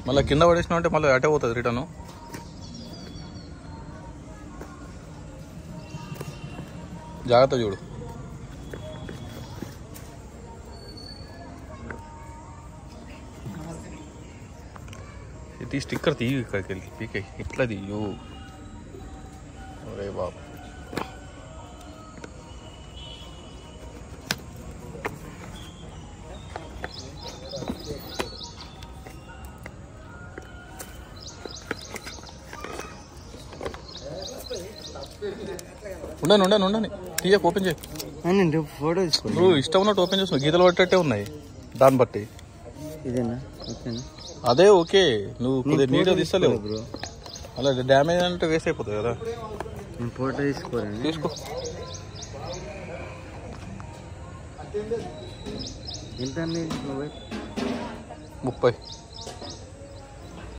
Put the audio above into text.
మళ్ళీ కింద పడేసినా అంటే మళ్ళీ అటే పోతుంది రిటర్న్. జాగ్రత్త చూడు. ఇది స్టిక్కర్ తీయు ఇక్కడికి వెళ్ళి పీకే ఇట్లా తీయు. అరే బాబు ఉండని తీయకు, ఓపెన్ చేయి. ఫోటో తీసుకో. నువ్వు ఇష్టం ఉన్నట్టు ఓపెన్ చేస్తున్నావు. గీతలు పట్టేట్టే ఉన్నాయి దాన్ని బట్టి. ఇదేనా? ఓకేనా? అదే ఓకే. నువ్వు కొద్దిగా నీట్గా తీస్తలేవు బ్రో. అలా డ్యామేజ్ అంటే వేస్ట్ అయిపోతుంది కదా. ఫోటో తీసుకో. ఎంత 30.